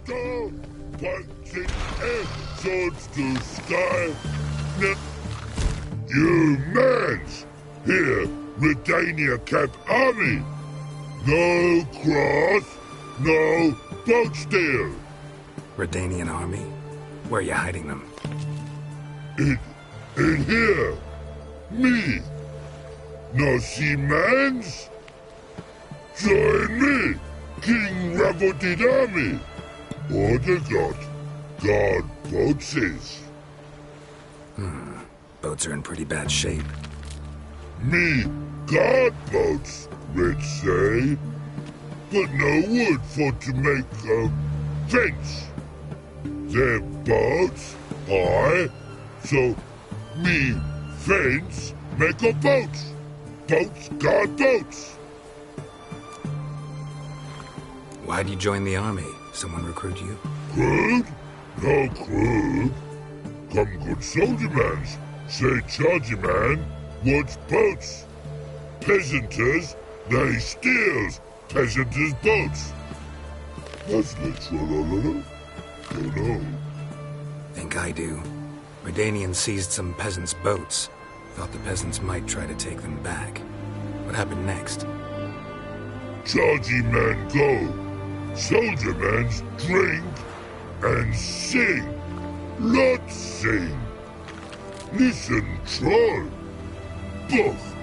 Go, punching swords to sky. You mans! Here, Redania Camp Army! No cross, no boat steal! Redanian army? Where are you hiding them? In here! Me! No see mans? Join me! King Ravodid Army! Order God boatses! Boats are in pretty bad shape. Me guard boats, Red say. But no wood for to make a fence. Their boats high, so me fence make a boat. Boats guard boats. Why'd you join the army? Someone recruit you? Crude? No crude. Come good soldier mans. Say chargy man wants boats. Peasanters, they steals peasanters' boats. That's literal. Don't know. Think I do. Redanians seized some peasants' boats. Thought the peasants might try to take them back. What happened next? Chargy man go. Soldier mans drink and sing. Lots sing. Listen, troll. Both.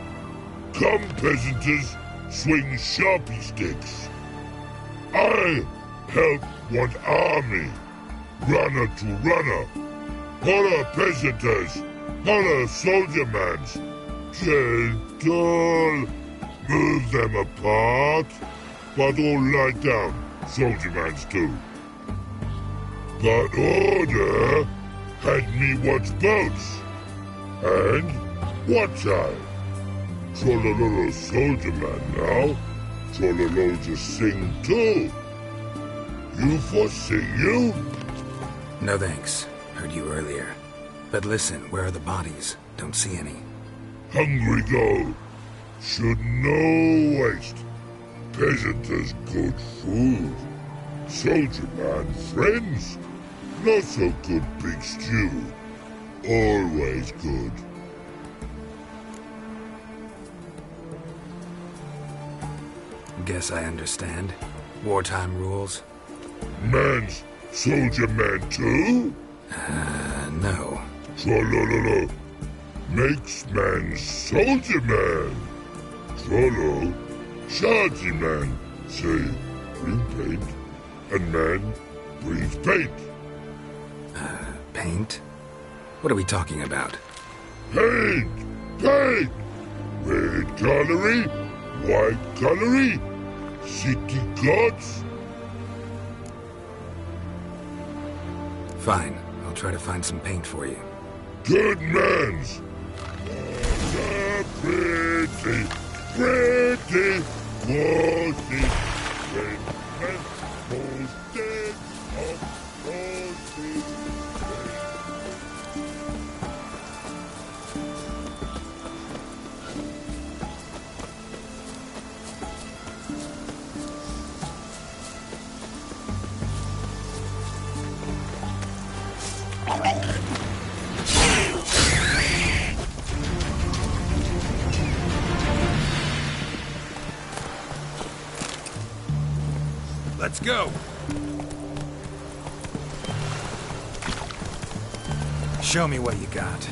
Come peasanters, swing sharpie sticks. I help one army. Runner to runner. Holla peasanters. Holla soldier mans. Gentle. Move them apart. But all lie down. Soldier mans too. But order had me watch boats. And watch I. Trollolo soldier man now. Trollolo just sing too. You for sing you? No thanks. Heard you earlier. But listen, where are the bodies? Don't see any. Hungry go. Should no waste. Peasanters good food. Soldier man friends. Not so good big stew. Always good. Guess I understand. Wartime rules? Man's soldier man too? No. Trollololo. Makes man soldier man. Trollo. Chargy man. Say, bring paint. And man brings paint. Paint? What are we talking about? Paint! Paint! Red colory, white colory, city gods. Fine. I'll try to find some paint for you. Good mans. Pretty, pretty, glossy, red man, posted of glossy. Let's go! Show me what you got.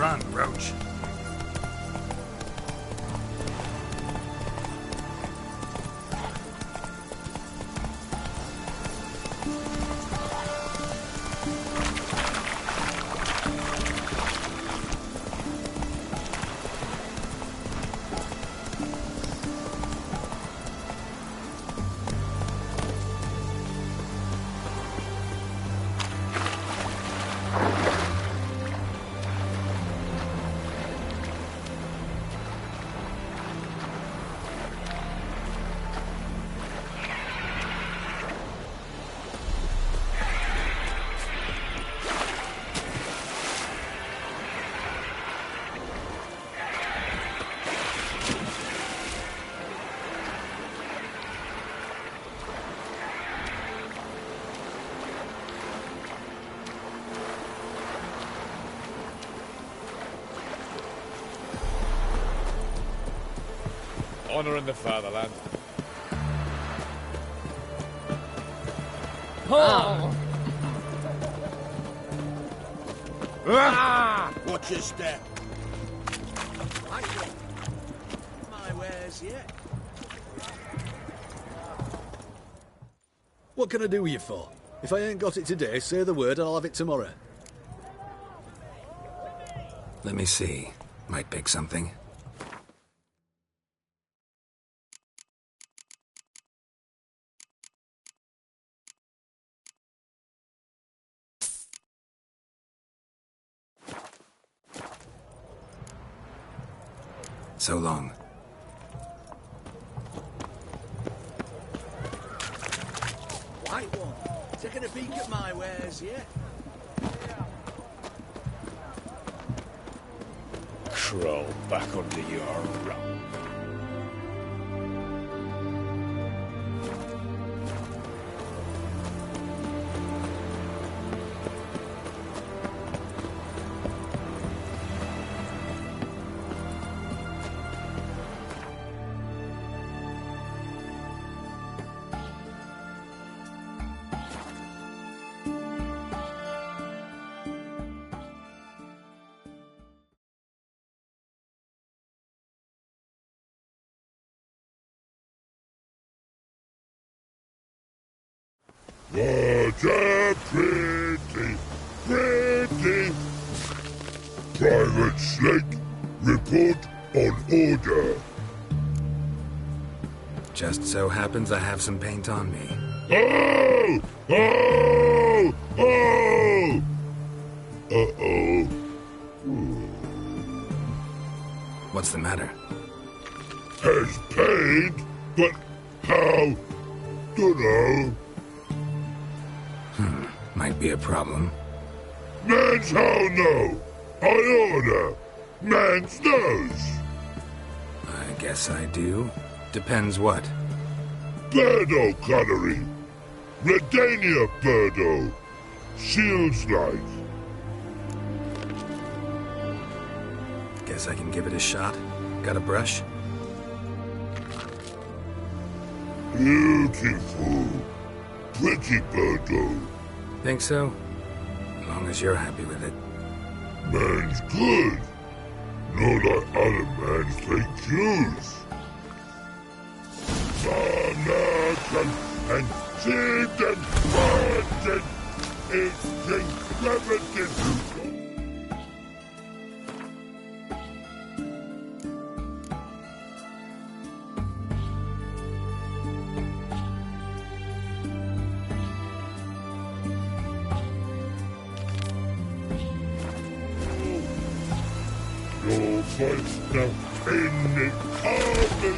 Run, Roach. Honor in the fatherland. Oh! Watch your step. My wares yet? What can I do with you for? If I ain't got it today, say the word and I'll have it tomorrow. Let me see. Might pick something. So long. White one. Taking a peek at my wares yet? Crawl back under your rump. What a pretty Private Snake, report on order. Just so happens I have some paint on me. Oh! Oh! Oh! Uh-oh. What's the matter? Has paid, but how? Dunno. Might be a problem. Man's how no. I order. Man's knows. I guess I do. Depends what. Birdo coloring. Redania Birdo. Shields light. Guess I can give it a shot. Got a brush? Beautiful. Pretty Birdo. Think so? As long as you're happy with it. Man's good. Not like other man's fake Jews. American and seed and virgin is incredible. Your voice now in the army.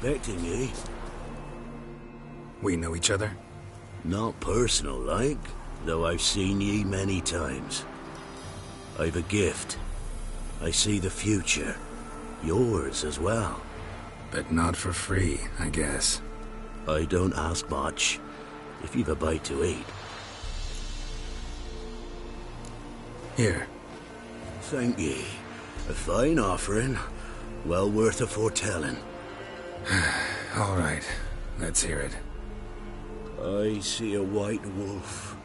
expecting ye. We know each other? Not personal like, though I've seen ye many times. I've a gift. I see the future. Yours as well. But not for free, I guess. I don't ask much, if you've a bite to eat. Here. Thank ye. A fine offering, well worth a foretelling. All right, let's hear it. I see a white wolf.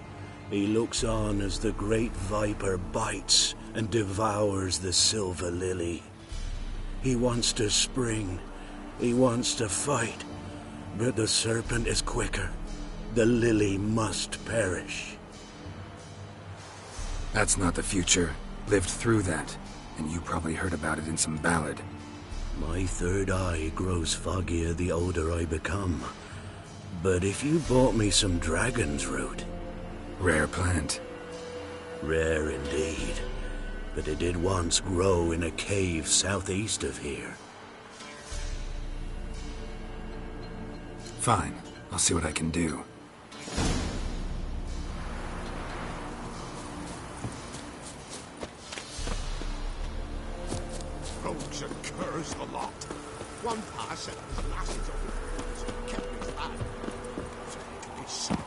He looks on as the great viper bites and devours the silver lily. He wants to spring. He wants to fight. But the serpent is quicker. The lily must perish. That's not the future. Lived through that, and you probably heard about it in some ballad. My third eye grows foggier the older I become. But if you bought me some dragon's root... Rare plant. Rare indeed. But it did once grow in a cave southeast of here. Fine. I'll see what I can do. Rogues and curs the lot. One parson has lasses over the kept his lad. So he took his son.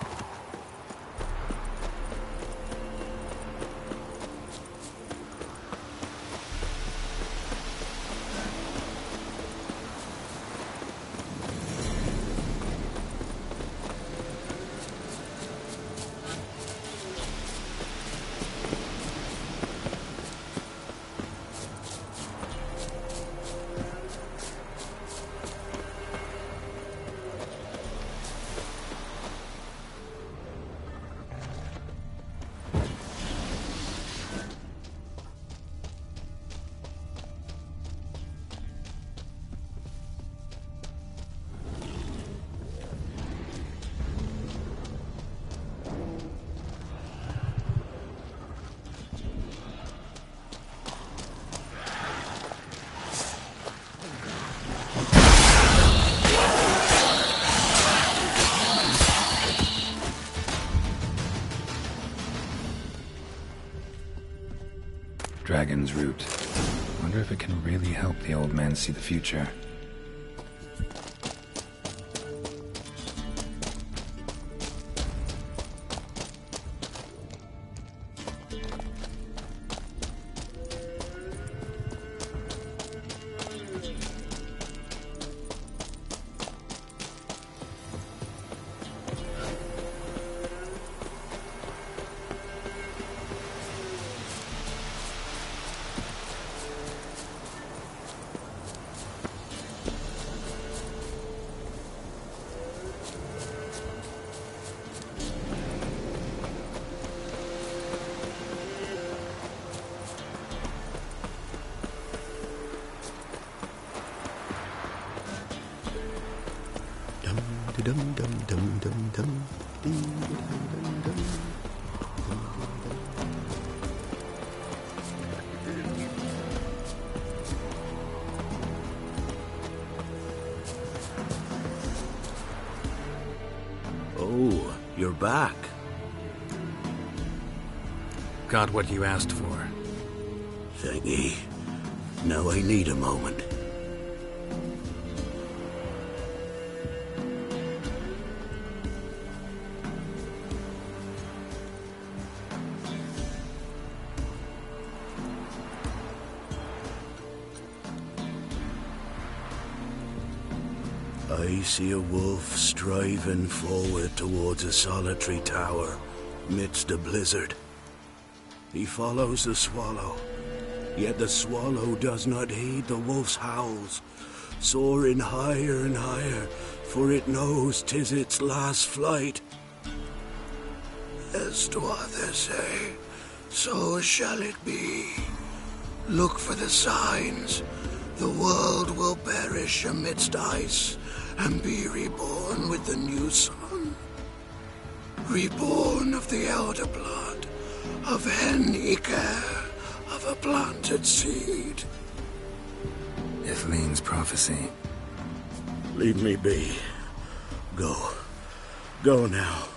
Dragon's root. Wonder if it can really help the old man see the future. Oh, you're back. Got what you asked for. Thank ye. Now I need a moment. I see a wolf striving forward towards a solitary tower, midst a blizzard. He follows the swallow, yet the swallow does not heed the wolf's howls, soaring higher and higher, for it knows 'tis its last flight. As to others say, so shall it be. Look for the signs. The world will perish amidst ice, and be reborn with the new sun. Reborn of the elder blood, of Hen-Iker, of a planted seed. Ithleen's prophecy. Leave me be. Go. Go now.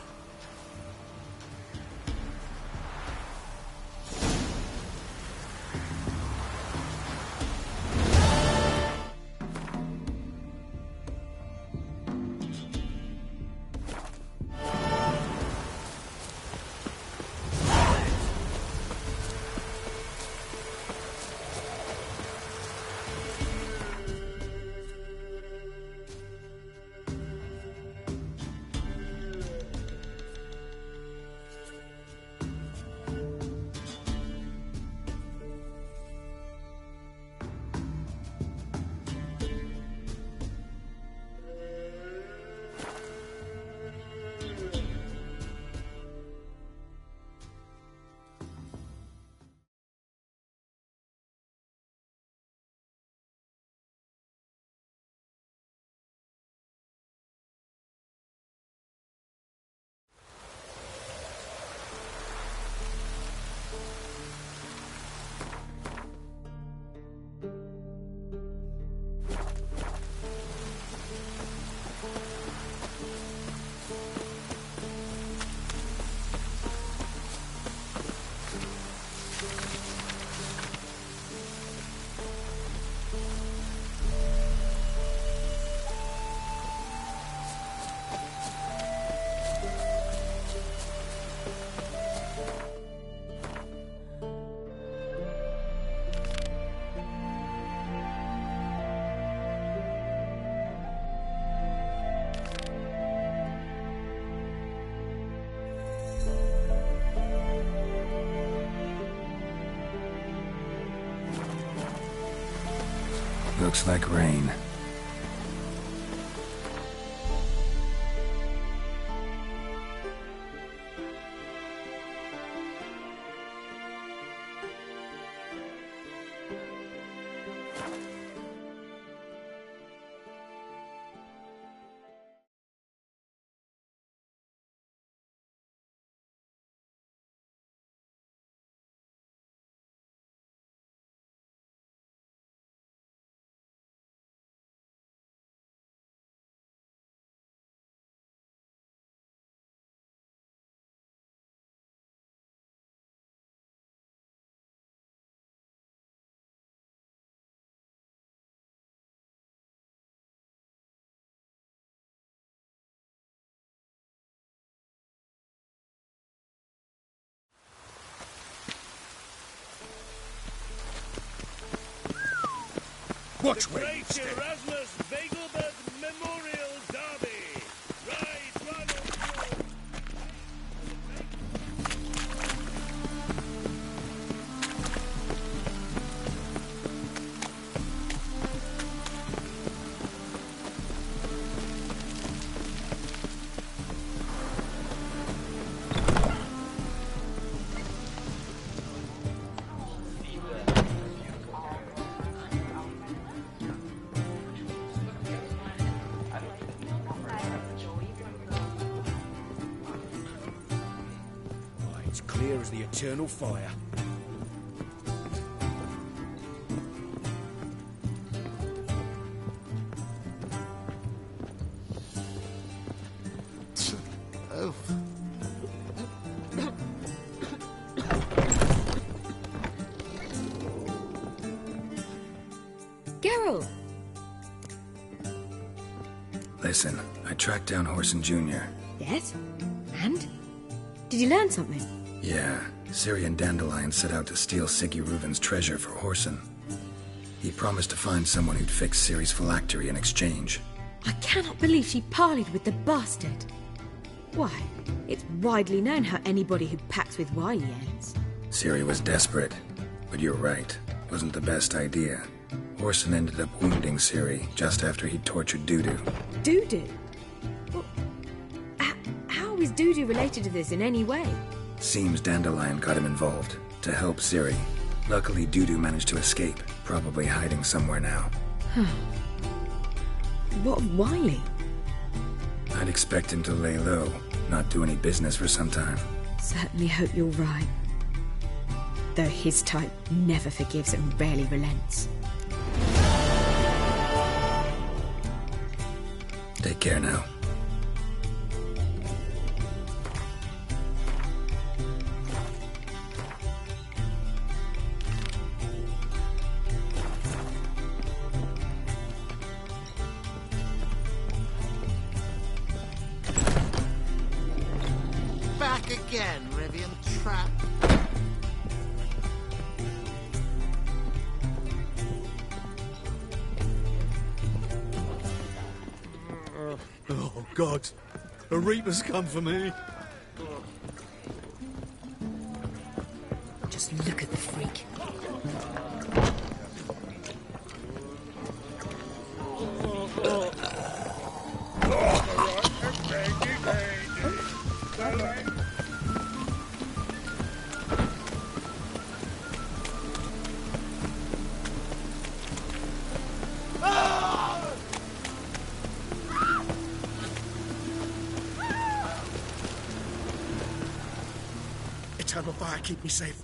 Looks like rain. Watch where you Great step. Erasmus Vegelberg Memorial Derby. Ride, run, or It's clear as the eternal fire. Oh. Geralt! Listen, I tracked down Horson Jr. Yes? And? Did you learn something? Yeah, Ciri and Dandelion set out to steal Siggy Reuven's treasure for Horson. He promised to find someone who'd fix Ciri's phylactery in exchange. I cannot believe she parleyed with the bastard. Why, it's widely known how anybody who packs with Wily ends. Ciri was desperate, but you're right. Wasn't the best idea. Horson ended up wounding Ciri just after he'd tortured Dudu. Dudu? Well, how is Dudu related to this in any way? Seems Dandelion got him involved, to help Ciri. Luckily, Dudu managed to escape, probably hiding somewhere now. What of Wily? I'd expect him to lay low, not do any business for some time. Certainly hope you're right. Though his type never forgives and rarely relents. Take care now. Back again, Rivian Trap. Oh, God. A Reaper's come for me. Just look at the freak. Eternal fire, keep me safe.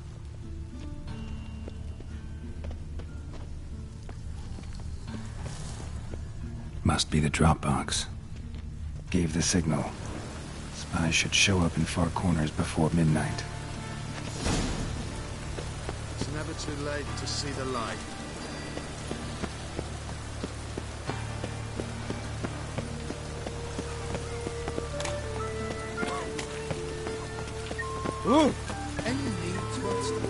Must be the drop box. Gave the signal. Spies should show up in far corners before midnight. It's never too late to see the light. Ooh! Any need to understand?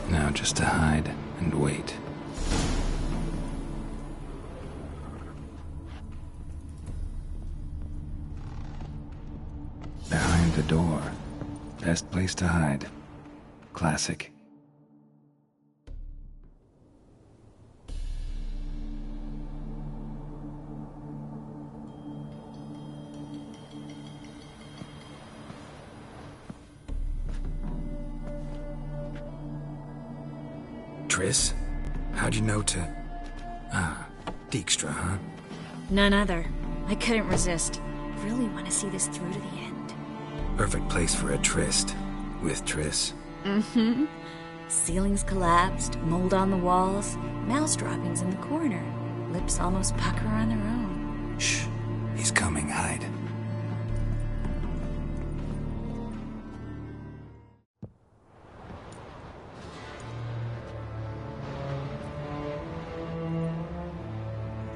Now just to hide and wait. Behind the door. Best place to hide. Classic. Triss? How'd you know to... Ah, Dijkstra, huh? None other. I couldn't resist. Really want to see this through to the end. Perfect place for a tryst. With Triss. Mm-hmm. Ceilings collapsed, mold on the walls, mouse droppings in the corner. Lips almost pucker on their own. Shh. He's coming, hide.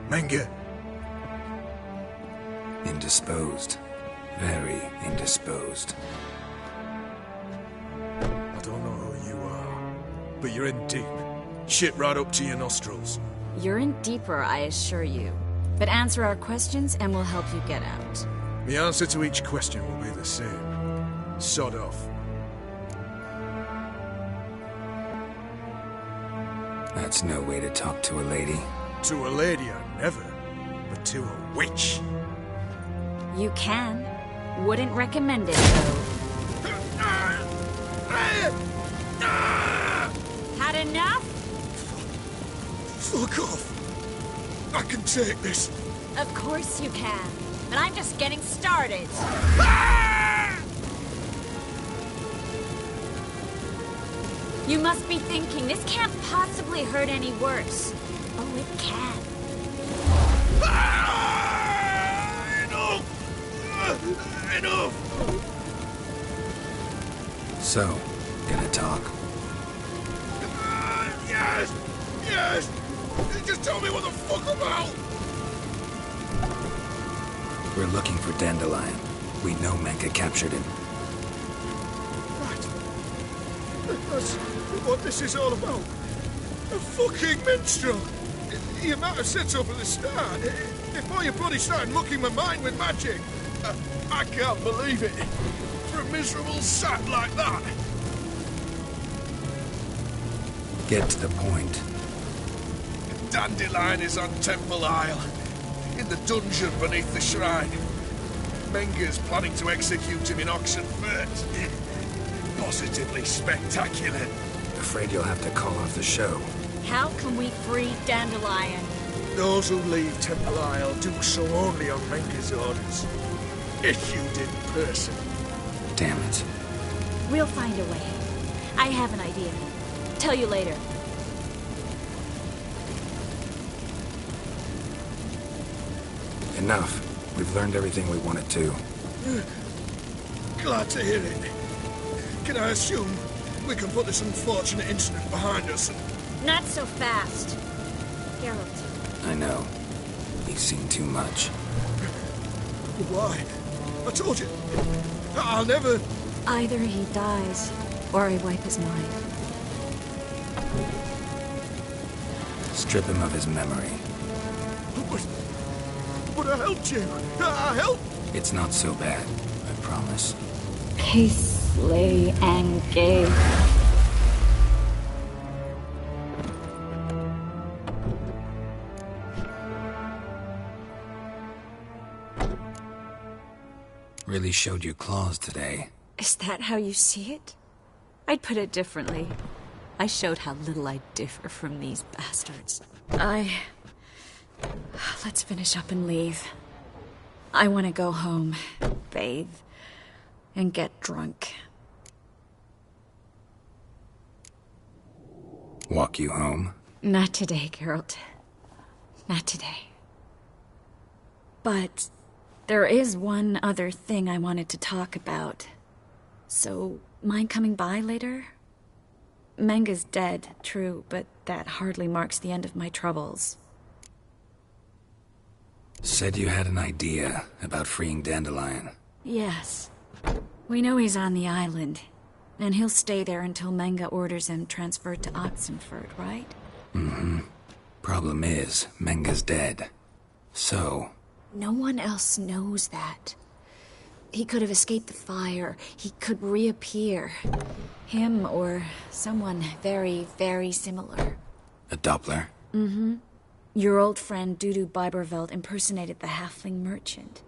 Menge. Indisposed. Very indisposed. I don't know who you are, but you're in deep. Shit right up to your nostrils. You're in deeper, I assure you. But answer our questions and we'll help you get out. The answer to each question will be the same. Sod off. That's no way to talk to a lady. To a lady, I never. But to a witch. You can. Wouldn't recommend it, though. Had enough? Fuck off. I can take this. Of course you can. But I'm just getting started. You must be thinking, this can't possibly hurt any worse. Oh, it can. Enough! Enough! So, gonna talk? Yes! Yes! Just tell me what the fuck about! We're looking for Dandelion. We know Menka captured him. Right. That's what this is all about. A fucking minstrel! You might have said so from the start. Before you bloody started mucking my mind with magic. I can't believe it. For a miserable sap like that. Get to the point. Dandelion is on Temple Isle, in the dungeon beneath the shrine. Menga's planning to execute him in Oxenfurt. Positively spectacular. Afraid you'll have to call off the show. How can we free Dandelion? Those who leave Temple Isle do so only on Menga's orders. Issued in person. Damn it. We'll find a way. I have an idea. Tell you later. Enough. We've learned everything we wanted to. Glad to hear it. Can I assume we can put this unfortunate incident behind us? Not so fast. Geralt. I know. We've seen too much. Why? I told you. I'll never... Either he dies, or I wipe his mind. Strip him of his memory. But I helped you. I helped. It's not so bad, I promise. Peacefully and gay. Really showed you claws today. Is that how you see it? I'd put it differently. I showed how little I differ from these bastards. Let's finish up and leave. I want to go home, bathe, and get drunk. Walk you home? Not today, Geralt. Not today. But there is one other thing I wanted to talk about. So, mind coming by later? Menga's dead, true, but that hardly marks the end of my troubles. Said you had an idea about freeing Dandelion. Yes. We know he's on the island, and he'll stay there until Menga orders him transferred to Oxenfurt, right? Mm-hmm. Problem is, Menga's dead. So... No one else knows that. He could have escaped the fire. He could reappear. Him or someone very, very similar. A Doppler? Mm-hmm. Your old friend Dudu Biberveld impersonated the halfling merchant.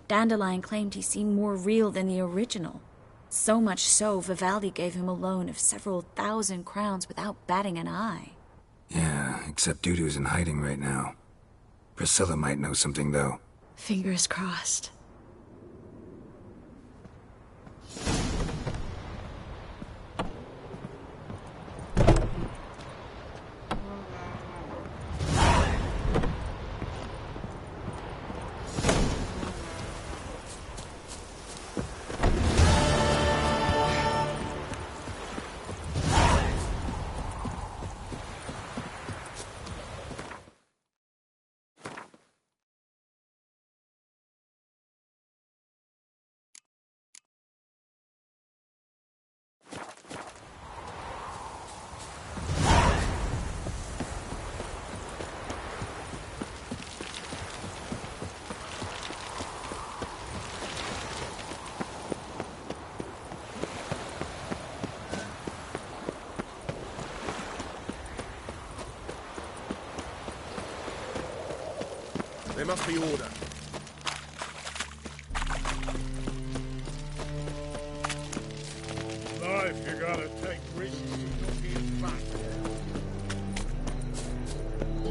Dandelion claimed he seemed more real than the original. So much so, Vivaldi gave him a loan of several thousand crowns without batting an eye. Yeah, except Dudu's in hiding right now. Priscilla might know something, though. Fingers crossed. There must be order. Life, you gotta take risks to give back.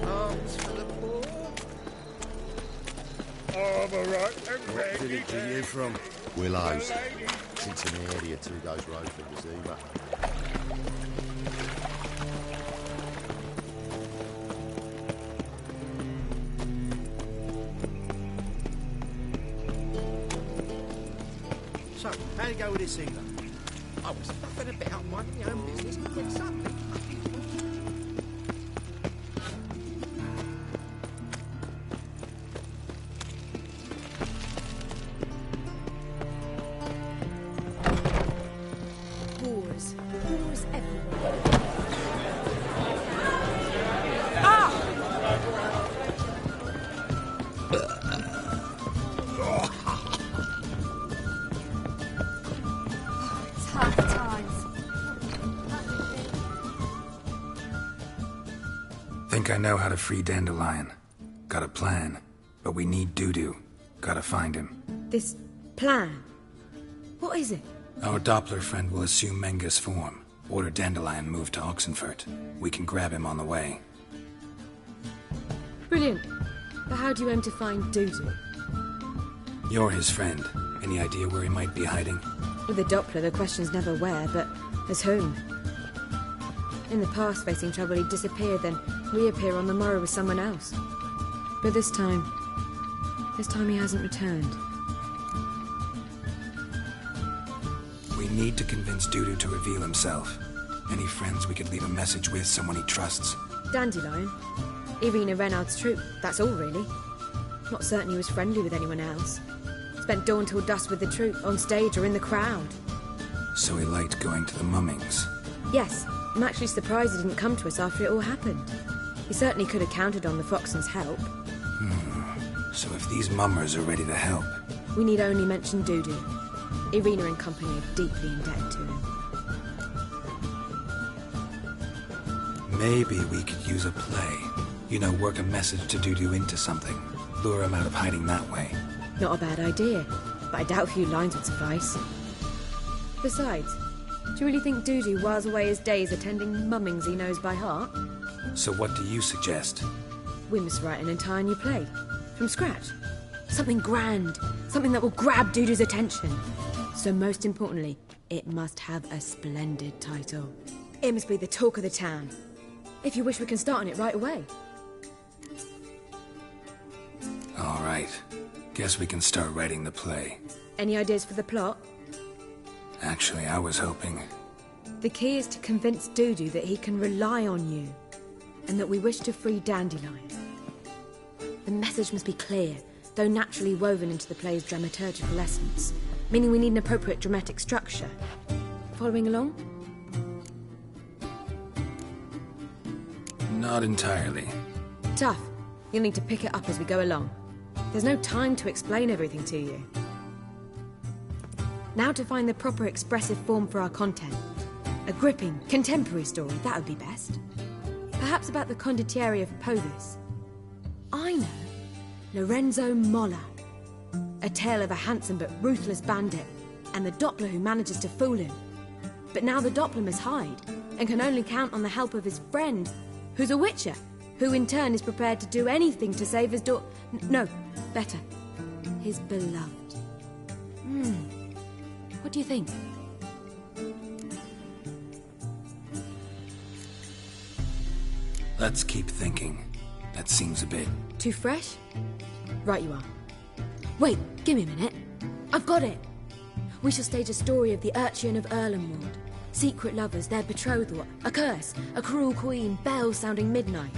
Arms for the poor. Armour Where did it get you from? Willows. Cincinnati area, 2 days road from Zima. So, how'd it go with this evening? I was mind my own business and get something. Whores everywhere. Think I know how to free Dandelion. Got a plan. But we need Dudu. Gotta find him. This plan? What is it? Our Doppler friend will assume Menga's form. Order Dandelion moved to Oxenfurt. We can grab him on the way. Brilliant. But how do you aim to find Dudu? You're his friend. Any idea where he might be hiding? With the Doppler, the question's never where, but as whom. In the past, facing trouble, he'd disappear, then reappear on the morrow with someone else. But this time he hasn't returned. We need to convince Dudu to reveal himself. Any friends we could leave a message with, someone he trusts. Dandelion? Irina Renard's troupe, that's all really. Not certain he was friendly with anyone else. Spent dawn till dusk with the troupe, on stage or in the crowd. So he liked going to the mummings. Yes, I'm actually surprised he didn't come to us after it all happened. He certainly could have counted on the Foxen's help. So if these mummers are ready to help... We need only mention Dudu. Irina and company are deeply indebted to him. Maybe we could use a play. You know, work a message to Dudu into something. Lure him out of hiding that way. Not a bad idea, but I doubt a few lines would suffice. Besides, do you really think Dudu whiles away his days attending mummings he knows by heart? So what do you suggest? We must write an entire new play. From scratch. Something grand. Something that will grab Dudu's attention. So most importantly, it must have a splendid title. It must be the talk of the town. If you wish, we can start on it right away. All right. Guess we can start writing the play. Any ideas for the plot? Actually, I was hoping... The key is to convince Dudu that he can rely on you, and that we wish to free Dandelion. The message must be clear, though naturally woven into the play's dramaturgical essence, meaning we need an appropriate dramatic structure. Following along? Not entirely. Tough. You'll need to pick it up as we go along. There's no time to explain everything to you. Now to find the proper expressive form for our content. A gripping, contemporary story, that would be best. Perhaps about the condottieri of Polis. I know. Lorenzo Molla. A tale of a handsome but ruthless bandit, and the Doppler who manages to fool him. But now the Doppler must hide, and can only count on the help of his friend, who's a witcher, who in turn is prepared to do anything to save his no, better, his beloved. What do you think? Let's keep thinking. That seems a bit... Too fresh? Right you are. Wait, give me a minute. I've got it! We shall stage a story of the Urchin of Erlenwald. Secret lovers, their betrothal, a curse, a cruel queen, bells sounding midnight.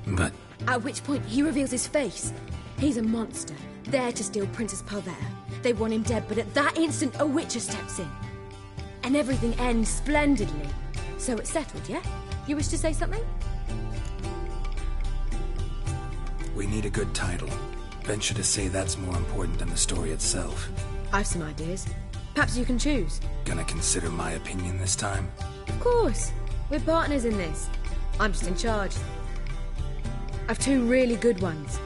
But... At which point he reveals his face. He's a monster, there to steal Princess Pavetta. They want him dead, but at that instant a witcher steps in. And everything ends splendidly. So it's settled, yeah? You wish to say something? We need a good title. Venture to say that's more important than the story itself. I've some ideas. Perhaps you can choose. Gonna consider my opinion this time? Of course. We're partners in this. I'm just in charge. I've two really good ones.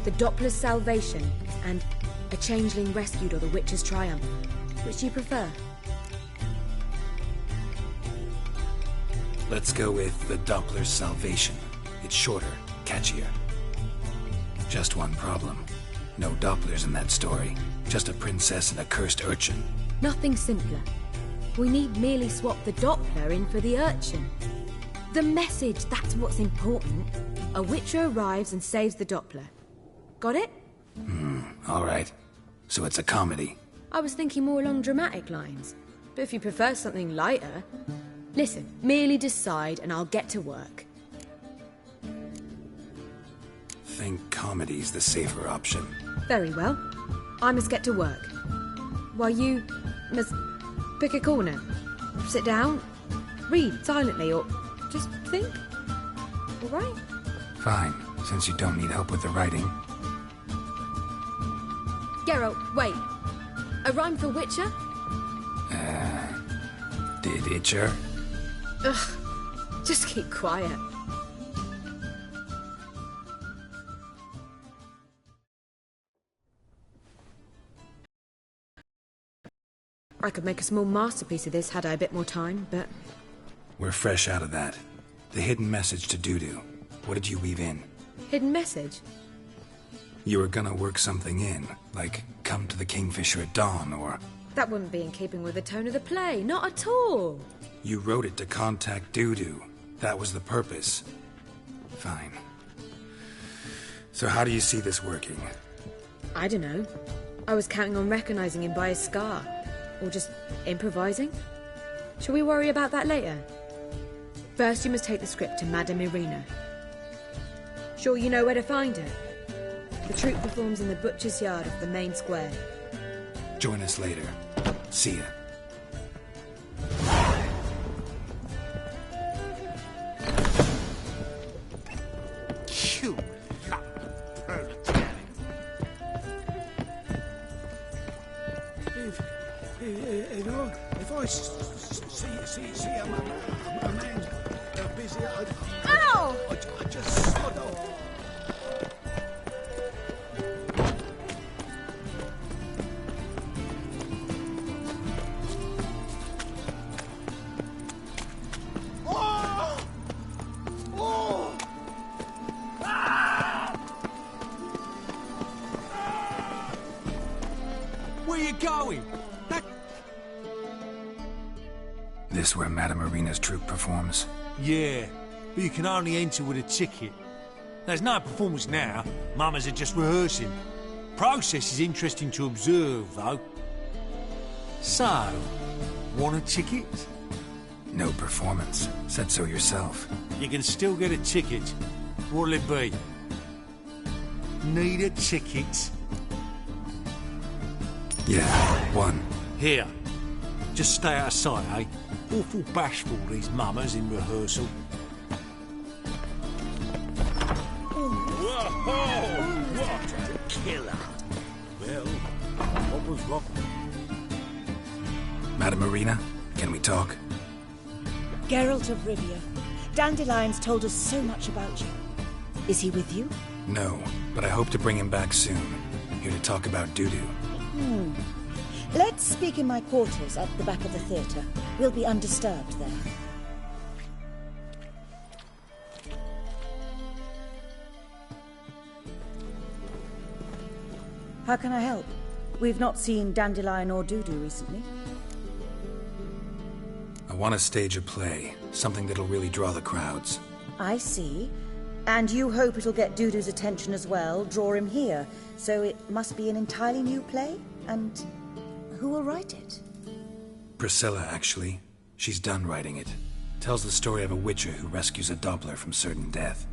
The Doppler's Salvation and A Changeling Rescued or the Witcher's Triumph. Which do you prefer? Let's go with The Doppler's Salvation. It's shorter, catchier. Just one problem. No Dopplers in that story. Just a princess and a cursed urchin. Nothing simpler. We need merely swap the Doppler in for the urchin. The message, that's what's important. A witcher arrives and saves the Doppler. Got it? All right. So it's a comedy. I was thinking more along dramatic lines. But if you prefer something lighter... Listen, merely decide and I'll get to work. Think comedy's the safer option. Very well. I must get to work. While you must pick a corner. Sit down, read silently, or just think. All right? Fine, since you don't need help with the writing. Geralt, wait. A rhyme for Witcher? Did Itcher? Ugh, just keep quiet. I could make a small masterpiece of this had I a bit more time, but... We're fresh out of that. The hidden message to Dudu. What did you weave in? Hidden message? You were gonna work something in, like come to the Kingfisher at dawn, or... That wouldn't be in keeping with the tone of the play, not at all. You wrote it to contact Dudu. That was the purpose. Fine. So how do you see this working? I don't know. I was counting on recognizing him by his scar. Or just improvising? Shall we worry about that later? First, you must take the script to Madame Irina. Sure you know where to find her? The troupe performs in the butcher's yard of the main square. Join us later. See ya. You If I see a man busy, I just sod off. Where you going? This where Madame Irina's troupe performs? Yeah, but you can only enter with a ticket. There's no performance now. Mamas are just rehearsing. Process is interesting to observe, though. So, want a ticket? No performance. Said so yourself. You can still get a ticket. What'll it be? Need a ticket? Yeah, one. Here. Just stay out of sight, eh? Awful bashful, these mamas in rehearsal. Whoa! What a killer! Well, what was wrong? Madame Irina, can we talk? Geralt of Rivia. Dandelion's told us so much about you. Is he with you? No, but I hope to bring him back soon. Here to talk about Dudu. Let's speak in my quarters at the back of the theatre. We'll be undisturbed there. How can I help? We've not seen Dandelion or Dudu recently. I want to stage a play. Something that'll really draw the crowds. I see. And you hope it'll get Dudu's attention as well, draw him here. So it must be an entirely new play? And who will write it? Priscilla, actually. She's done writing it. Tells the story of a witcher who rescues a Doppler from certain death.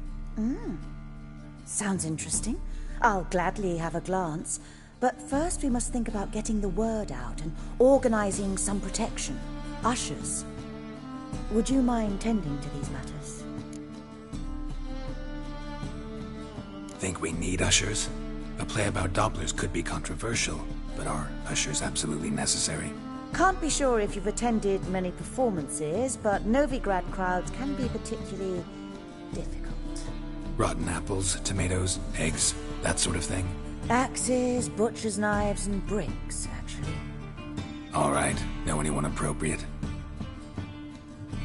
Sounds interesting. I'll gladly have a glance. But first we must think about getting the word out and organizing some protection. Ushers. Would you mind tending to these matters? Think we need ushers? A play about Dopplers could be controversial, but are ushers absolutely necessary? Can't be sure if you've attended many performances, but Novigrad crowds can be particularly difficult. Rotten apples, tomatoes, eggs, that sort of thing? Axes, butcher's knives, and bricks, actually. All right. Know anyone appropriate?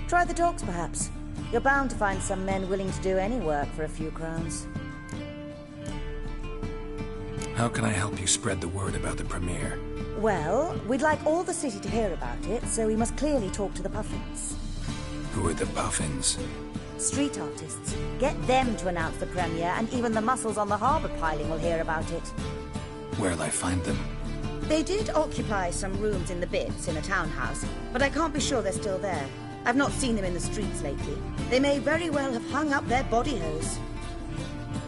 Try the dogs, perhaps. You're bound to find some men willing to do any work for a few crowns. How can I help you spread the word about the premiere? Well, we'd like all the city to hear about it, so we must clearly talk to the Puffins. Who are the Puffins? Street artists. Get them to announce the premiere, and even the muscles on the harbour piling will hear about it. Where'll I find them? They did occupy some rooms in the Bits in a townhouse, but I can't be sure they're still there. I've not seen them in the streets lately. They may very well have hung up their body hose.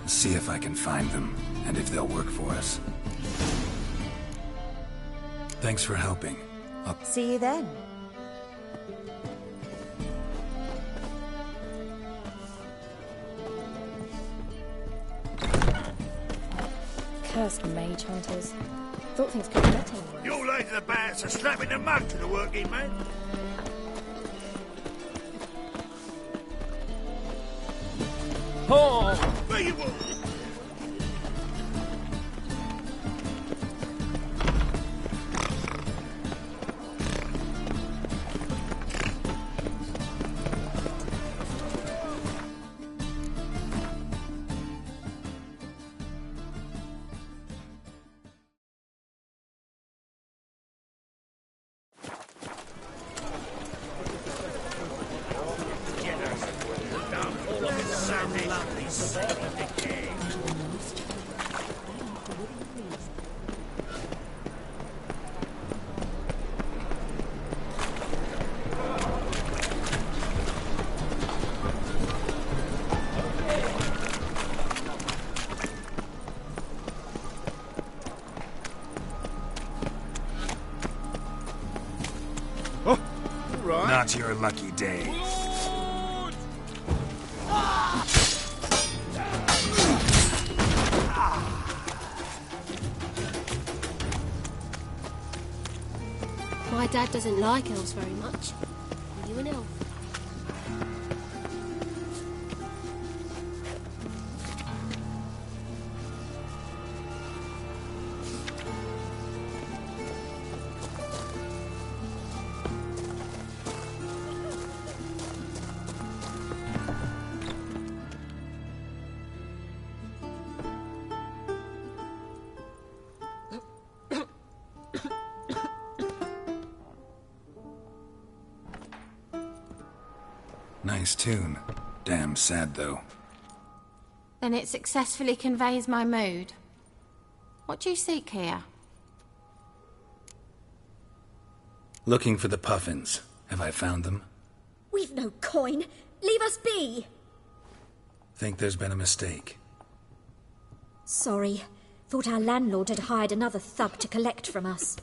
See if I can find them, and if they'll work for us. Thanks for helping. See you then. Cursed mage hunters. Thought things could get any worse. Your lads are bad, so slapping the mug to the working man. Oh! Where you want? Not your lucky day. My dad doesn't like elves very much. Are you an elf? Nice tune. Damn sad, though. Then it successfully conveys my mood. What do you seek here? Looking for the puffins. Have I found them? We've no coin. Leave us be. Think there's been a mistake. Sorry. Thought our landlord had hired another thug to collect from us.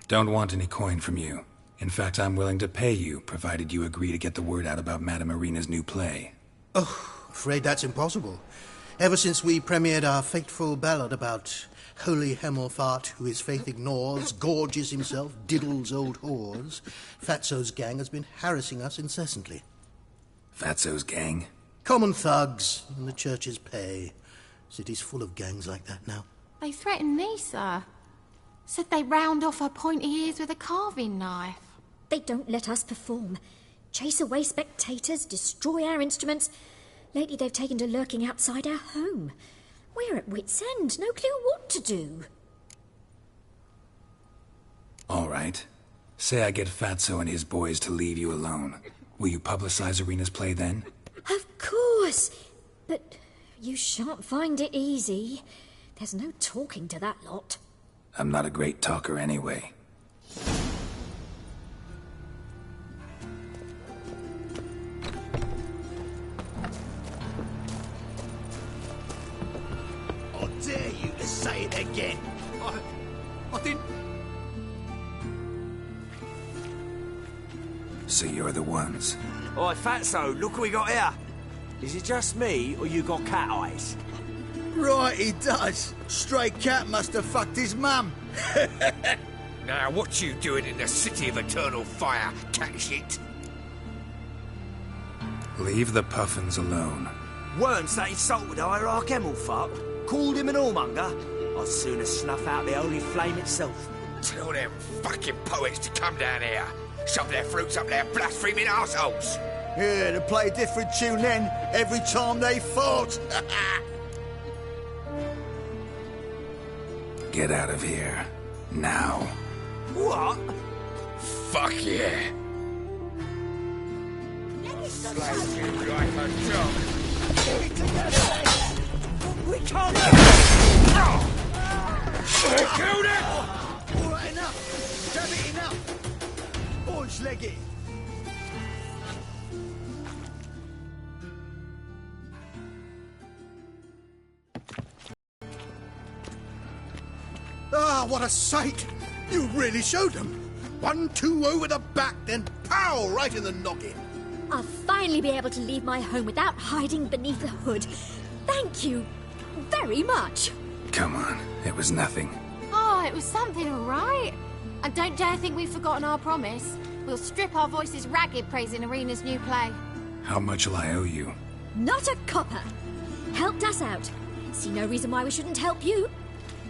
Don't want any coin from you. In fact, I'm willing to pay you, provided you agree to get the word out about Madame Irina's new play. Oh, afraid that's impossible. Ever since we premiered our fateful ballad about holy Hemmelfart, who his faith ignores, gorges himself, diddles old whores, Fatso's gang has been harassing us incessantly. Fatso's gang? Common thugs in the church's pay. City's full of gangs like that now. They threatened me, sir. Said they round off her pointy ears with a carving knife. They don't let us perform. Chase away spectators, destroy our instruments. Lately they've taken to lurking outside our home. We're at wit's end, no clue what to do. All right. Say I get Fatso and his boys to leave you alone. Will you publicize Irina's play then? Of course. But you shan't find it easy. There's no talking to that lot. I'm not a great talker anyway. I dare you to say it again. I didn't... So you're the ones. Oi, Fatso, look what we got here. Is it just me, or you got cat eyes? Right, he does. Stray cat must have fucked his mum. Now, what you doing in the city of eternal fire, cat shit? Leave the puffins alone. Worms that insulted Hierarch Hemmelfart, called him an whoremonger, I'd sooner snuff out the holy flame itself. Tell them fucking poets to come down here. Shove their fruits up their blaspheming arseholes. Yeah, to play a different tune then, every time they fought. Get out of here. Now. What? Fuck yeah. Slave you like a dog. We can't... Killed it! All right, enough. Damn it, enough. Boys, Let's leg it. Ah, what a sight! You really showed them. 1-2 over the back, then pow, right in the noggin. I'll finally be able to leave my home without hiding beneath the hood. Thank you very much. Come on, it was nothing. Oh, it was something, all right. And don't dare think we've forgotten our promise. We'll strip our voices ragged praising Arena's new play. How much will I owe you? Not a copper. Helped us out. See no reason why we shouldn't help you.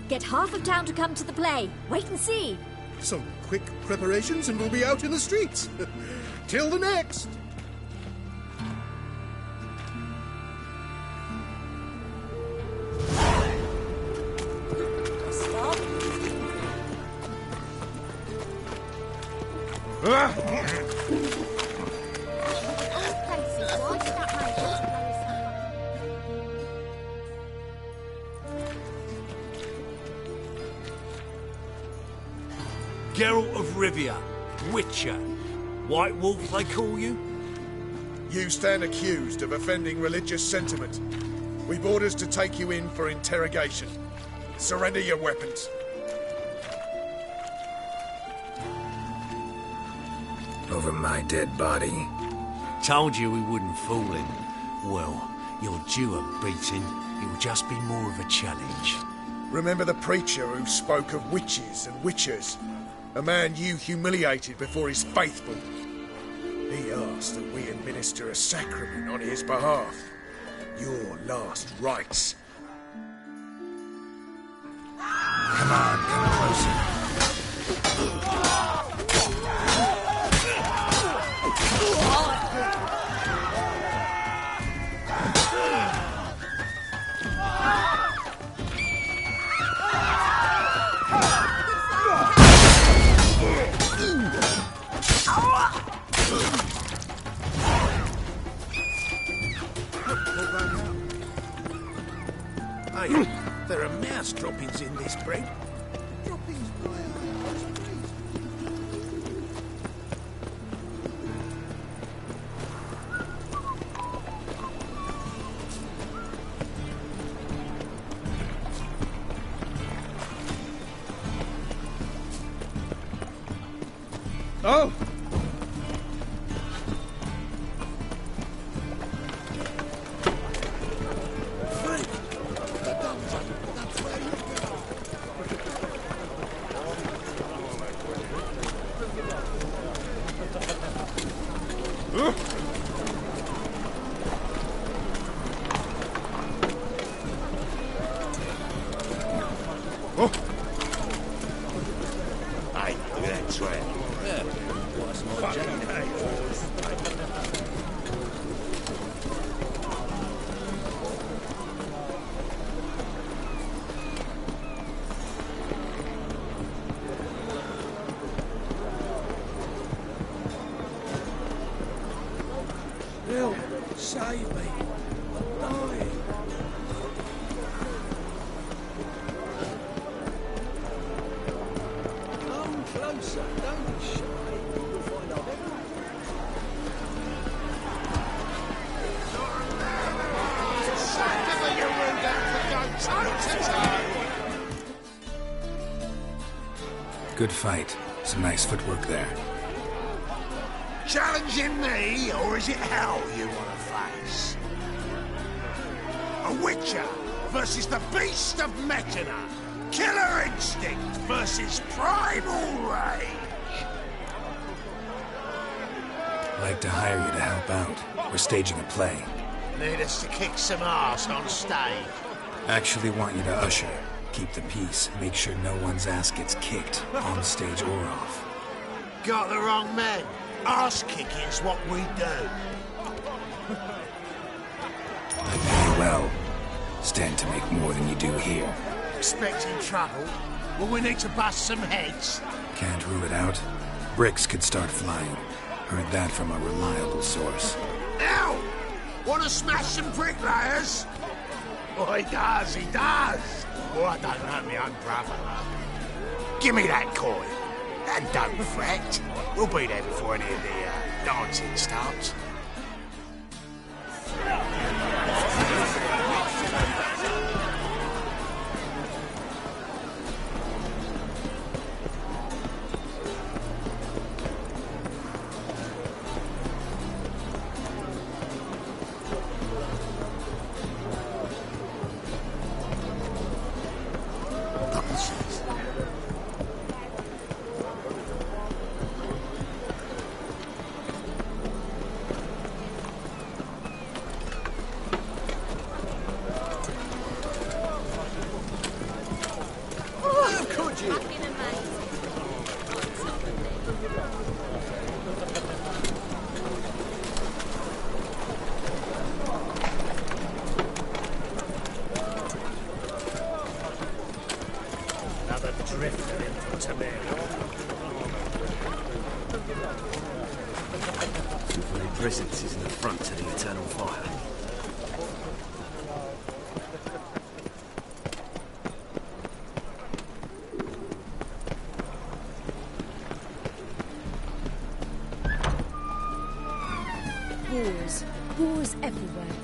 Get half of town to come to the play. Wait and see. Some quick preparations and we'll be out in the streets. Till the next. Geralt of Rivia, Witcher. White Wolf, they call you? You stand accused of offending religious sentiment. We've orders to take you in for interrogation. Surrender your weapons. Over my dead body. Told you we wouldn't fool him. Well, you're due a beating. It'll just be more of a challenge. Remember the preacher who spoke of witches and witchers? A man you humiliated before his faithful. He asked that we administer a sacrament on his behalf. Your last rites. Come on, come closer. Hey, there are mouse droppings in this bread. Oh! Help! Save me! I'm dying! Come closer, don't be shy. You'll find out. Good fight. Some nice footwork there. Challenging me, or is it hell you want to face? A Witcher versus the Beast of Mechana. Killer instinct versus primal rage. I'd like to hire you to help out. We're staging a play. Need us to kick some ass on stage. Actually want you to usher. Keep the peace. Make sure no one's ass gets kicked, on stage or off. Got the wrong men. Ass kicking's what we do. I pay well. Stand to make more than you do here. Expecting trouble? Well, we need to bust some heads. Can't rule it out. Bricks could start flying. Heard that from a reliable source. Now, want to smash some bricklayers? Oh, he does, he does. Oh, I don't know me own brother. Give me that coin. And don't fret. We'll be there before any of the dancing starts. Presence is an affront to the eternal fire. Boars. Boars everywhere.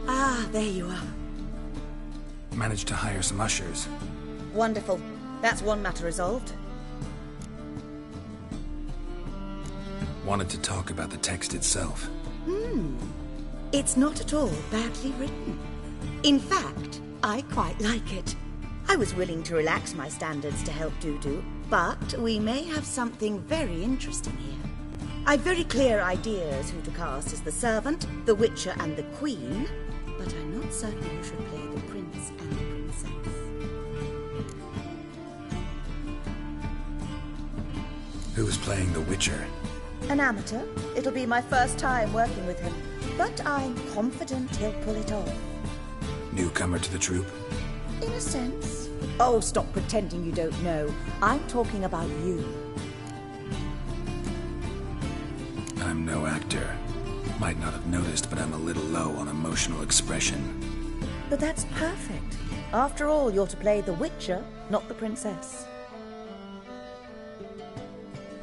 Ah, there you are. Managed to hire some ushers. Wonderful. That's one matter resolved. Wanted to talk about the text itself. It's not at all badly written. In fact, I quite like it. I was willing to relax my standards to help Dudu, but we may have something very interesting here. I've very clear ideas who to cast as the servant, the witcher, and the queen, but I'm not certain who should play the prince and the princess. Who's playing the Witcher? An amateur. It'll be my first time working with him, but I'm confident he'll pull it off. Newcomer to the troupe? In a sense. Oh, stop pretending you don't know. I'm talking about you. I'm no actor. Might not have noticed, but I'm a little low on emotional expression. But that's perfect. After all, you're to play the Witcher, not the princess.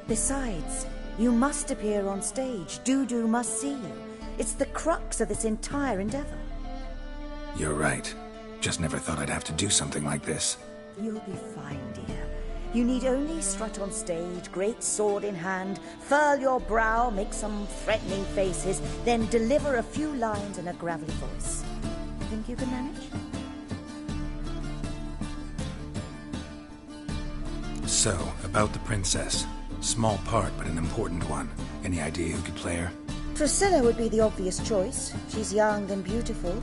Besides, you must appear on stage. Dudu must see you. It's the crux of this entire endeavor. You're right. Just never thought I'd have to do something like this. You'll be fine, dear. You need only strut on stage, great sword in hand, furl your brow, make some threatening faces, then deliver a few lines in a gravelly voice. Think you can manage? So, about the princess. Small part, but an important one. Any idea who could play her? Priscilla would be the obvious choice. She's young and beautiful.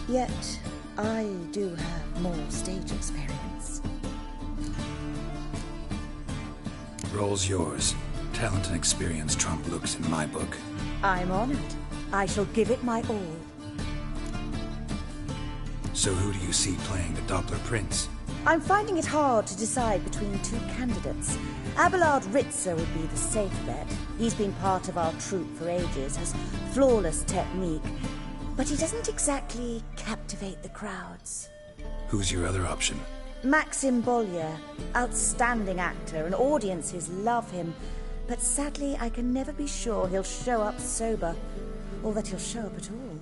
Yet, I do have more stage experience. Role's yours. Talent and experience trump looks in my book. I'm honored. I shall give it my all. So who do you see playing the Doppler Prince? I'm finding it hard to decide between two candidates. Abelard Ritzer would be the safe bet. He's been part of our troupe for ages, has flawless technique, but he doesn't exactly captivate the crowds. Who's your other option? Maxim Bollier, outstanding actor, and audiences love him, but sadly I can never be sure he'll show up sober, or that he'll show up at all.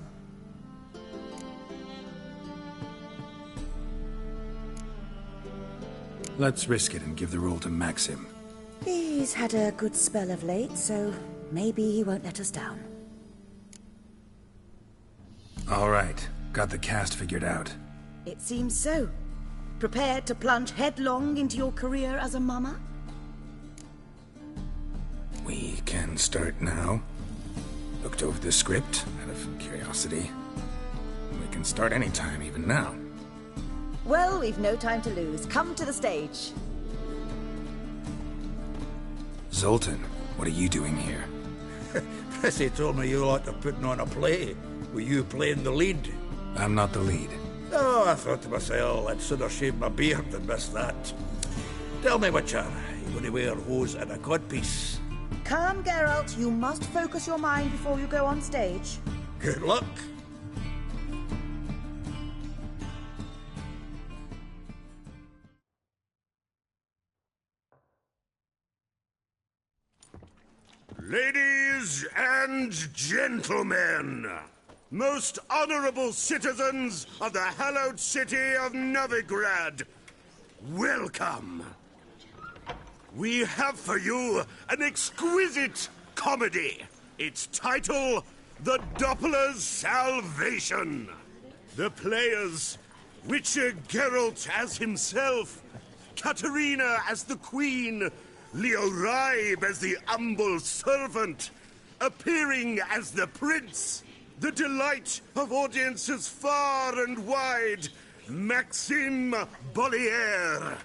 Let's risk it and give the role to Maxim. He's had a good spell of late, so maybe he won't let us down. All right. Got the cast figured out. It seems so. Prepared to plunge headlong into your career as a mama? We can start now. Looked over the script, out of curiosity. We can start anytime, even now. Well, we've no time to lose. Come to the stage. Zoltan, what are you doing here? Prissy told me you like to putting on a play. Were you playing the lead? I'm not the lead. Oh, I thought to myself, I'd sooner shave my beard than miss that. Tell me, Witcher, you going to wear hose and a codpiece? Calm, Geralt. You must focus your mind before you go on stage. Good luck. Ladies and gentlemen, most honorable citizens of the hallowed city of Novigrad, welcome. We have for you an exquisite comedy. Its title, The Doppler's Salvation. The players, Witcher Geralt as himself, Katerina as the Queen, Leo Raib as the humble servant, appearing as the Prince, the delight of audiences far and wide, Maxime Bollier.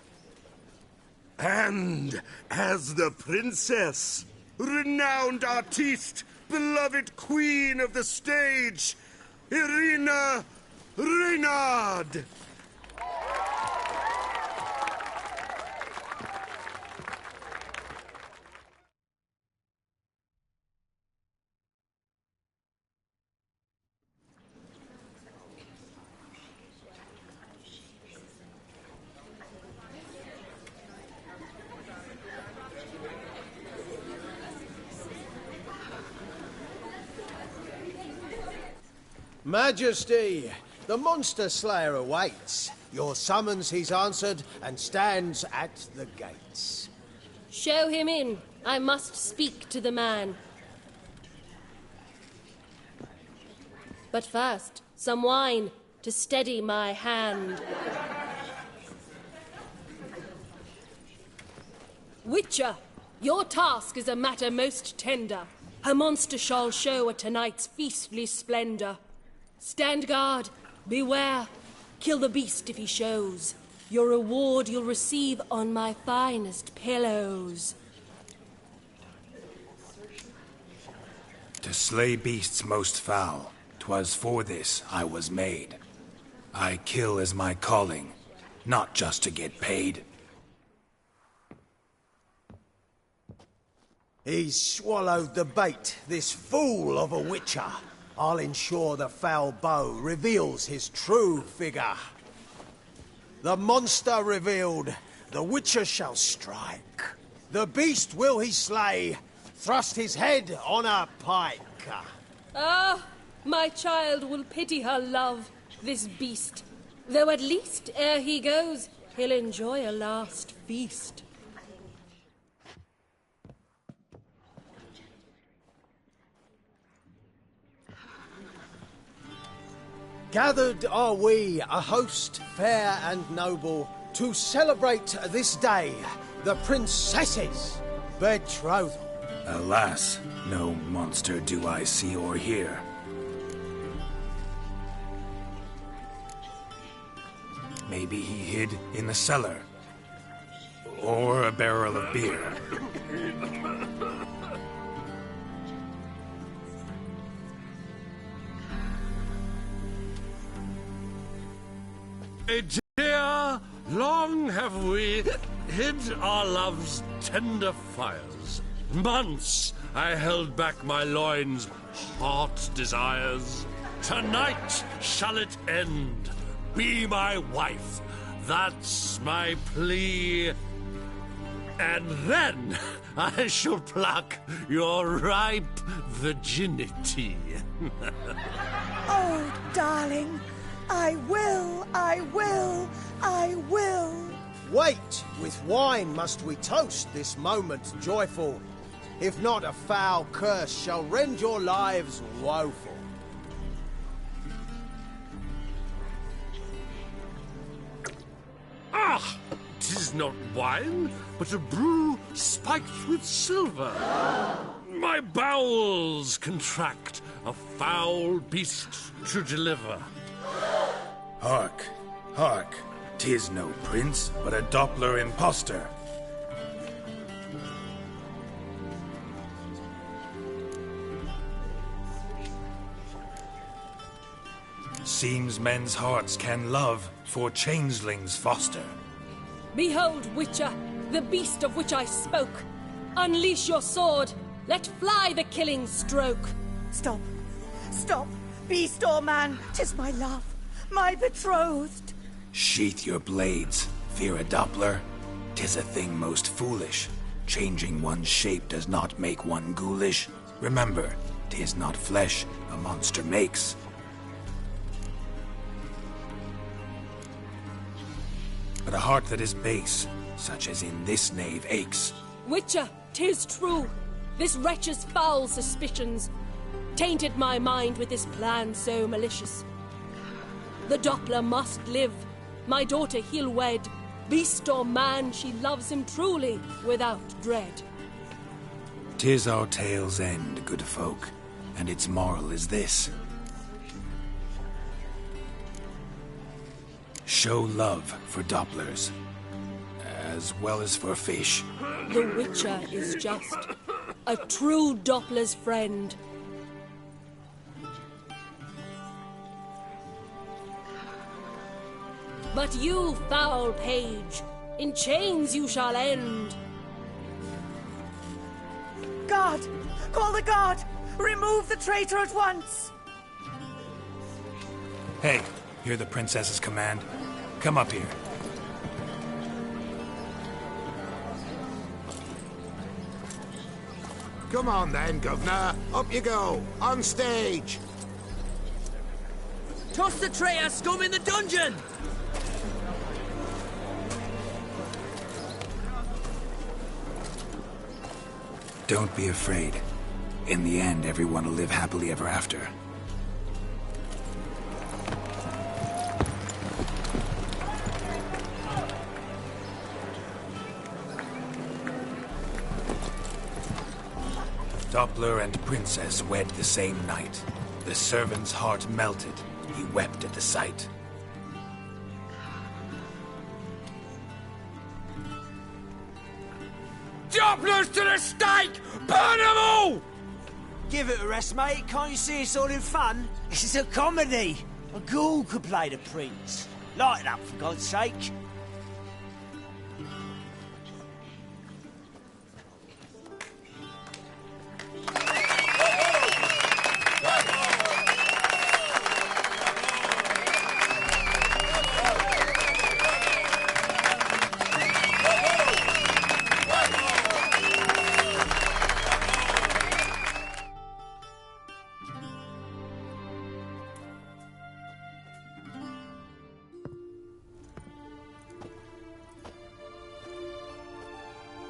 And as the Princess, renowned artiste, beloved Queen of the stage, Irina Reynard. Majesty, the Monster Slayer awaits. Your summons he's answered and stands at the gates. Show him in. I must speak to the man. But first, some wine to steady my hand. Witcher, your task is a matter most tender. Her monster shall show at tonight's feastly splendor. Stand guard, beware, kill the beast if he shows. Your reward you'll receive on my finest pillows. To slay beasts most foul, 'twas for this I was made. I kill as my calling, not just to get paid. He's swallowed the bait, this fool of a Witcher. I'll ensure the foul bow reveals his true figure. The monster revealed, the Witcher shall strike. The beast will he slay, thrust his head on a pike. Ah, my child will pity her love, this beast. Though at least, ere he goes, he'll enjoy a last feast. Gathered are we, a host fair and noble, to celebrate this day, the princess's betrothal. Alas, no monster do I see or hear. Maybe he hid in the cellar. Or a barrel of beer. Dear, long have we hid our love's tender fires. Months I held back my loins' hot desires. Tonight shall it end. Be my wife, that's my plea. And then I shall pluck your ripe virginity. Oh, darling, I will, I will, I will. Wait, with wine must we toast this moment joyful. If not, a foul curse shall rend your lives woeful. Ah! 'Tis not wine, but a brew spiked with silver. My bowels contract, a foul beast to deliver. Hark, hark, 'tis no prince, but a Doppler impostor. Seems men's hearts can love, for changelings foster. Behold, Witcher, the beast of which I spoke. Unleash your sword. Let fly the killing stroke. Stop. Stop. Beast or man, 'tis my love, my betrothed. Sheath your blades, fear a Doppler. 'Tis a thing most foolish. Changing one's shape does not make one ghoulish. Remember, 'tis not flesh a monster makes. But a heart that is base, such as in this knave, aches. Witcher, 'tis true. This wretch's foul suspicions tainted my mind with this plan so malicious. The Doppler must live. My daughter he'll wed. Beast or man, she loves him truly, without dread. 'Tis our tale's end, good folk, and its moral is this. Show love for Dopplers, as well as for fish. The Witcher is just a true Doppler's friend. But you, foul page, in chains you shall end. Guard! Call the guard! Remove the traitor at once! Hey, hear the princess's command? Come up here. Come on then, Governor. Up you go. On stage. Toss the traitor scum in the dungeon! Don't be afraid. In the end, everyone will live happily ever after. Doppler and princess wed the same night. The servant's heart melted. He wept at the sight. Dopplers to the stake! Burn them all! Give it a rest, mate. Can't you see it's all in fun? This is a comedy. A ghoul could play the prince. Lighten up, for God's sake.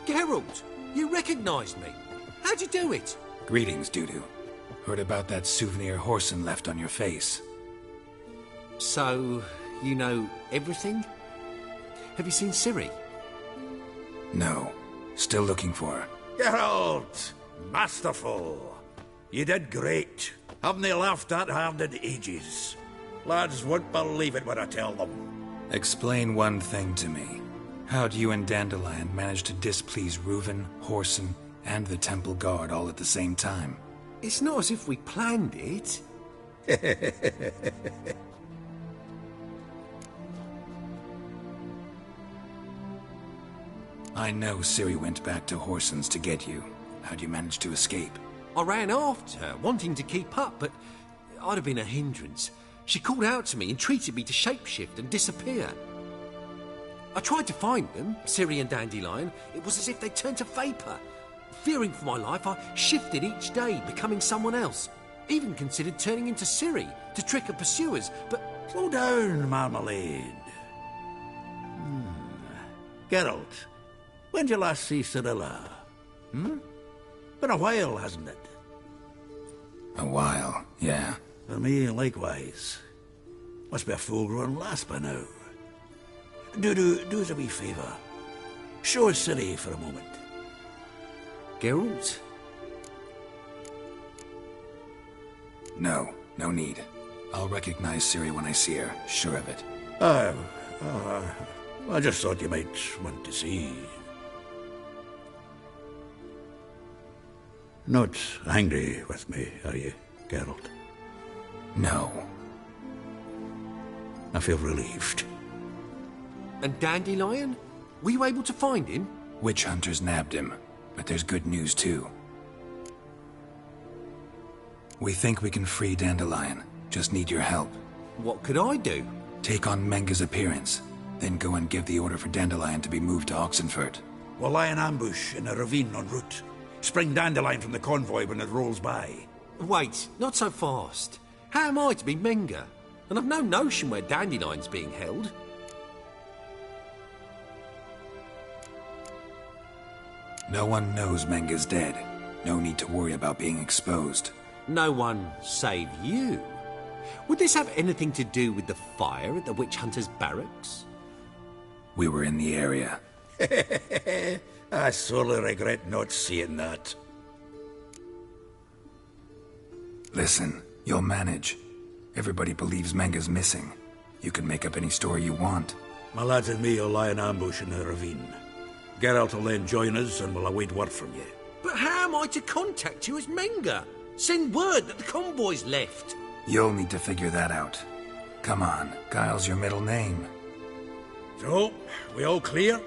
Geralt, you recognized me. How'd you do it? Greetings, Dudu. Heard about that souvenir Horson left on your face. So, you know everything? Have you seen Ciri? No. Still looking for her. Geralt! Masterful! You did great. Haven't they laughed that hard in ages? Lads won't believe it when I tell them. Explain one thing to me. How'd you and Dandelion manage to displease Reuven, Horson, and the Temple Guard all at the same time? It's not as if we planned it. I know Ciri went back to Horson's to get you. How'd you manage to escape? I ran after her, wanting to keep up, but I'd have been a hindrance. She called out to me, entreated me to shapeshift and disappear. I tried to find them, Ciri and Dandelion. It was as if they turned to vapour. Fearing for my life, I shifted each day, becoming someone else. Even considered turning into Ciri to trick her pursuers, but... Slow down, Marmalade. Geralt, when did you last see Cirilla? Been a while, hasn't it? A while, yeah. For me, likewise. Must be a full-grown lass by now. Do us a wee favour. Show us Ciri for a moment. Geralt? No need. I'll recognize Ciri when I see her, sure of it. I just thought you might want to see. Not angry with me, are you, Geralt? No. I feel relieved. And Dandelion? Were you able to find him? Witch hunters nabbed him, but there's good news too. We think we can free Dandelion. Just need your help. What could I do? Take on Menga's appearance, then go and give the order for Dandelion to be moved to Oxenfurt. We'll lie in ambush in a ravine en route. Spring Dandelion from the convoy when it rolls by. Wait, not so fast. How am I to be Menga? And I've no notion where Dandelion's being held. No one knows Menga's dead. No need to worry about being exposed. No one save you? Would this have anything to do with the fire at the witch hunter's barracks? We were in the area. I sorely regret not seeing that. Listen, you'll manage. Everybody believes Menga's missing. You can make up any story you want. My lads and me will lie in ambush in the ravine. Geralt will then join us and we'll await word from you. But how am I to contact you as Menga? Send word that the convoy's left. You'll need to figure that out. Come on, Guile's your middle name. So, we all clear?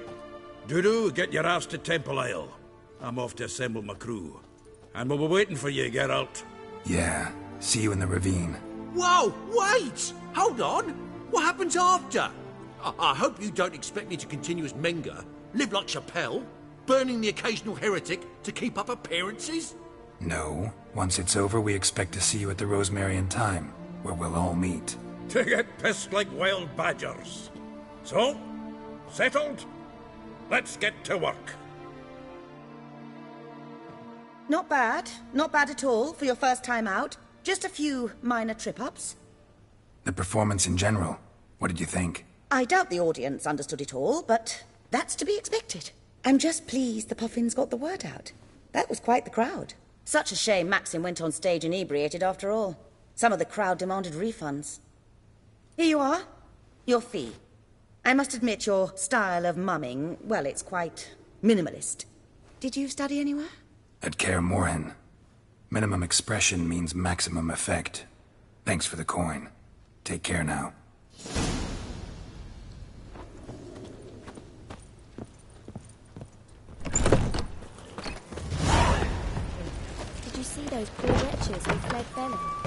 Dudu, get your ass to Temple Isle. I'm off to assemble my crew. And we'll be waiting for you, Geralt. Yeah, see you in the ravine. Whoa, wait! Hold on! What happens after? I hope you don't expect me to continue as Menga, live like Chappelle, burning the occasional heretic to keep up appearances? No. Once it's over, we expect to see you at the Rosemary in Time, where we'll all meet. To get pissed like wild badgers. So, settled? Let's get to work. Not bad. Not bad at all for your first time out. Just a few minor trip-ups. The performance in general, what did you think? I doubt the audience understood it all, but that's to be expected. I'm just pleased the Puffins got the word out. That was quite the crowd. Such a shame Maxim went on stage inebriated after all. Some of the crowd demanded refunds. Here you are. Your fee. I must admit your style of mumming, well, it's quite minimalist. Did you study anywhere? At Kaer Morhen. Minimum expression means maximum effect. Thanks for the coin. Take care now. Did you see those poor wretches who fled felon?